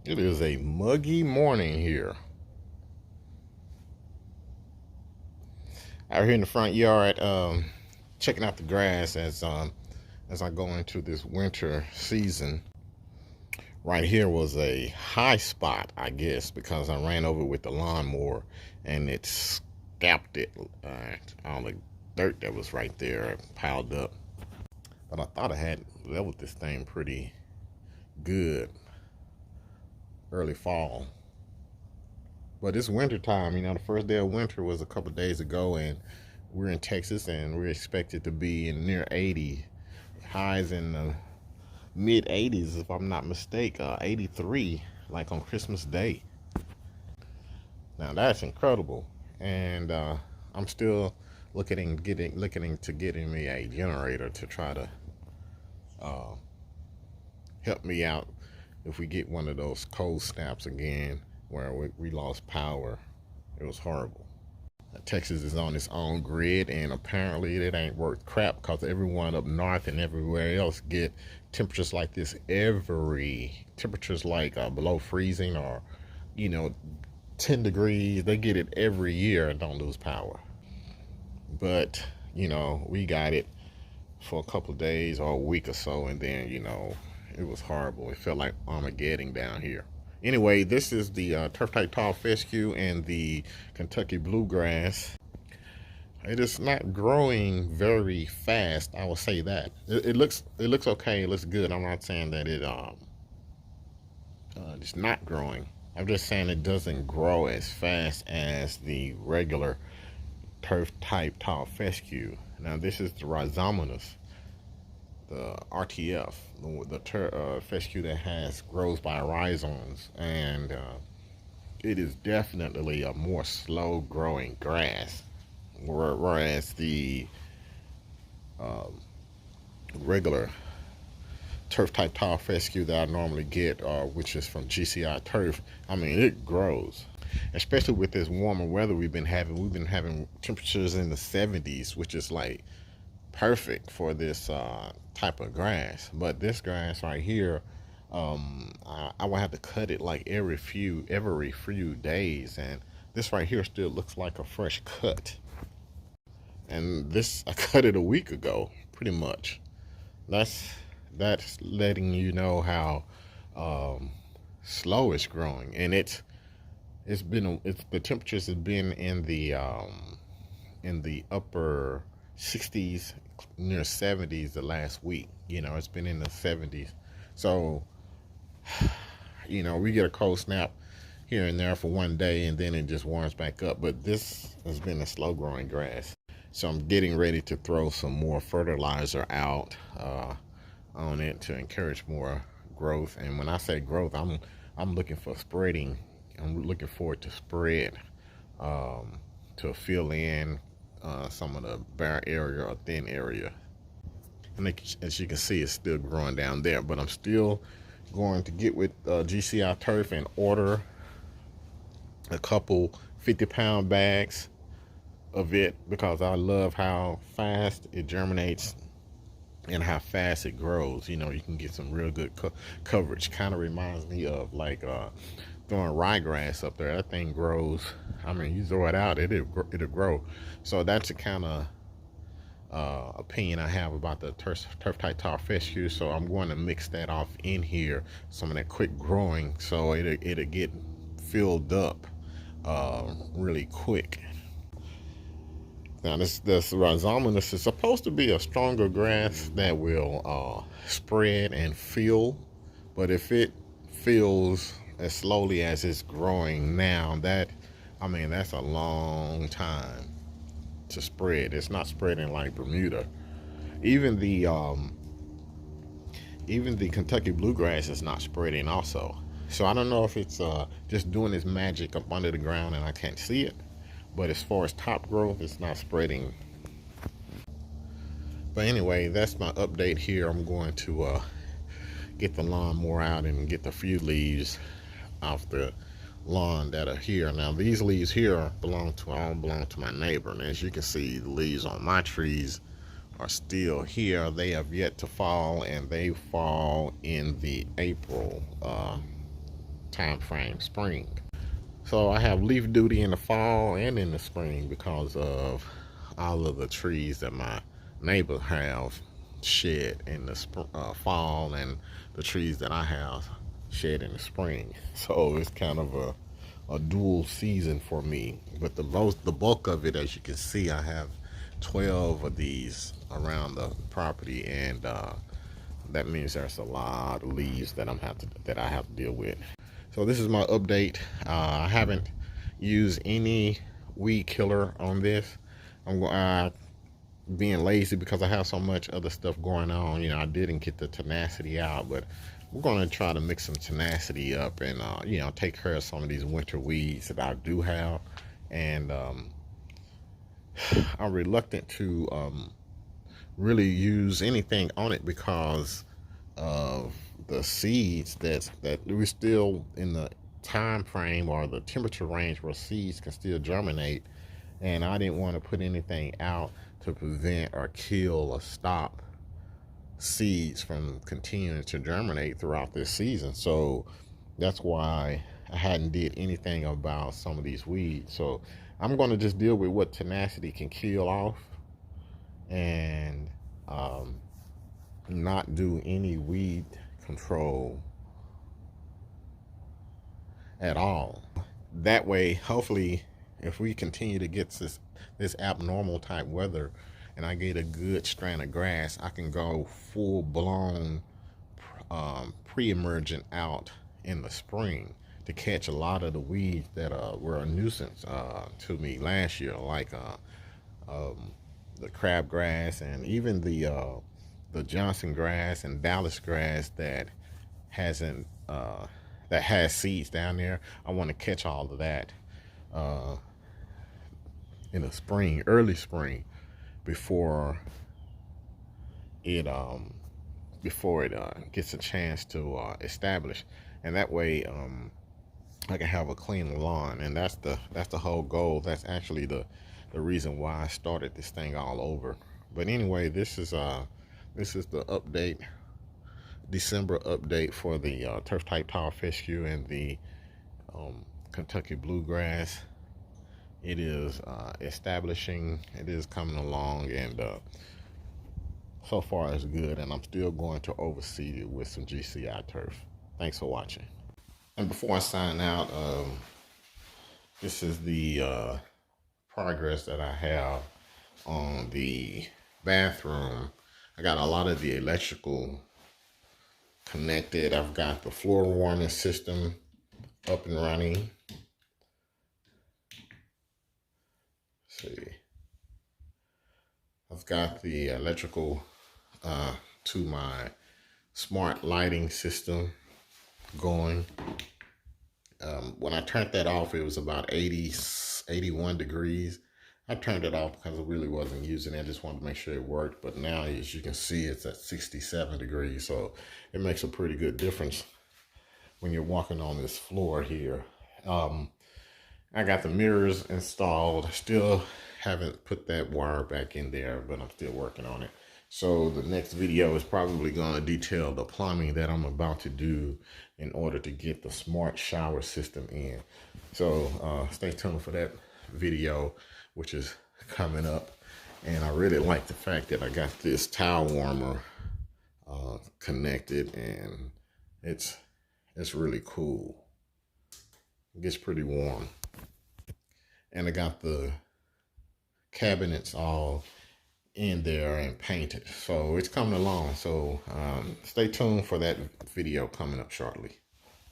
It is a muggy morning here. Out here in the front yard, checking out the grass as I go into this winter season. Right here was a high spot, I guess, because I ran over with the lawnmower and it scalped it. All the dirt that was right there piled up. But I thought I had leveled this thing pretty good early fall. But it's winter time, the first day of winter was a couple of days ago, and we're in Texas, and we're expected to be in near 80, highs in the mid 80s, if I'm not mistaken, 83, like on Christmas Day. Now that's incredible, and I'm still looking to getting me a generator to try to uh, help me out if we get one of those cold snaps again where we lost power. It was horrible. Texas is on its own grid, and apparently it ain't worth crap because everyone up north and everywhere else get temperatures like this temperatures like below freezing or 10 degrees. They get it every year and don't lose power. But we got it for a couple of days or a week or so, and then it was horrible. It felt like Armageddon down here. Anyway, this is the turf type tall fescue and the Kentucky bluegrass. It is not growing very fast, I will say that. It looks okay. It looks good. I'm not saying that it's not growing. I'm just saying it doesn't grow as fast as the regular turf type tall fescue. Now this is the rhizomatous, the RTF, the fescue that grows by rhizomes, and it is definitely a more slow growing grass, whereas the regular turf type tall fescue that I normally get, which is from GCI Turf, it grows. Especially with this warmer weather we've been having temperatures in the 70s, which is like perfect for this type of grass. But this grass right here, I will have to cut it like every few days, and this right here still looks like a fresh cut. And this I cut it a week ago, pretty much. That's letting you know how slow it's growing, and the temperatures have been in the upper 60s, near 70s the last week. It's been in the 70s. So, we get a cold snap here and there for one day, and then it just warms back up. But this has been a slow growing grass. So I'm getting ready to throw some more fertilizer out on it to encourage more growth. And when I say growth, I'm looking for spreading. I'm looking for it to spread, to fill in some of the bare area or thin area. And as you can see, it's still growing down there. But I'm still going to get with GCI Turf and order a couple 50-pound bags of it, because I love how fast it germinates and how fast it grows. You can get some real good coverage. Kind of reminds me of like throwing ryegrass up there. That thing grows. You throw it out, it'll grow. So that's the kind of opinion I have about the turf type tall fescue. So I'm going to mix that off in here, some of that quick growing, so it'll get filled up really quick. Now this rhizomatous is supposed to be a stronger grass that will spread and fill, but if it fills as slowly as it's growing now, that's a long time to spread. It's not spreading like Bermuda. Even the Kentucky bluegrass is not spreading also. So I don't know if it's just doing its magic up under the ground and I can't see it. But as far as top growth, it's not spreading. But anyway, that's my update here. I'm going to get the lawnmower out and get the few leaves off the lawn that are here. Now these leaves here all belong to my neighbor, and as you can see, the leaves on my trees are still here. They have yet to fall, and they fall in the April time frame, spring. So I have leaf duty in the fall and in the spring because of all of the trees that my neighbors have shed in the fall, and the trees that I have shed in the spring. So it's kind of a dual season for me. But the bulk of it, as you can see, I have 12 of these around the property, and that means there's a lot of leaves that I have to deal with. So this is my update. I haven't used any weed killer on this. I'm being lazy because I have so much other stuff going on. You know, I didn't get the tenacity out, but we're going to try to mix some tenacity up and you know, take care of some of these winter weeds that I do have. And I'm reluctant to really use anything on it because of the seeds that we're still in the time frame or the temperature range where seeds can still germinate, and I didn't want to put anything out to prevent or kill or stop seeds from continuing to germinate throughout this season. So that's why I hadn't did anything about some of these weeds. So I'm going to just deal with what tenacity can kill off, and not do any weed control at all. That way, hopefully, if we continue to get this abnormal type weather and I get a good strand of grass, I can go full blown pre-emergent out in the spring to catch a lot of the weeds that were a nuisance to me last year, like the crabgrass and even the Johnson grass and Dallas grass that hasn't that has seeds down there. I want to catch all of that in the spring, early spring, before it gets a chance to establish, and that way I can have a clean lawn. And that's the whole goal. That's actually the reason why I started this thing all over. But anyway, this is the update, December update for the turf type tall fescue and the Kentucky bluegrass. It is establishing, it is coming along, and so far it's good, and I'm still going to overseed it with some GCI turf. Thanks for watching. And before I sign out, this is the progress that I have on the bathroom. I got a lot of the electrical connected. I've got the floor warming system up and running. Let's see. I've got the electrical to my smart lighting system going. When I turned that off, it was about 81 degrees. I turned it off because I really wasn't using it. I just wanted to make sure it worked. But now, as you can see, it's at 67 degrees. So it makes a pretty good difference when you're walking on this floor here. I got the mirrors installed. Still haven't put that wire back in there, but I'm still working on it. So the next video is probably going to detail the plumbing that I'm about to do in order to get the smart shower system in. So stay tuned for that video, which is coming up. And I really like the fact that I got this towel warmer connected, and it's really cool. It gets pretty warm. And I got the cabinets all in there and painted. So it's coming along. So stay tuned for that video coming up shortly.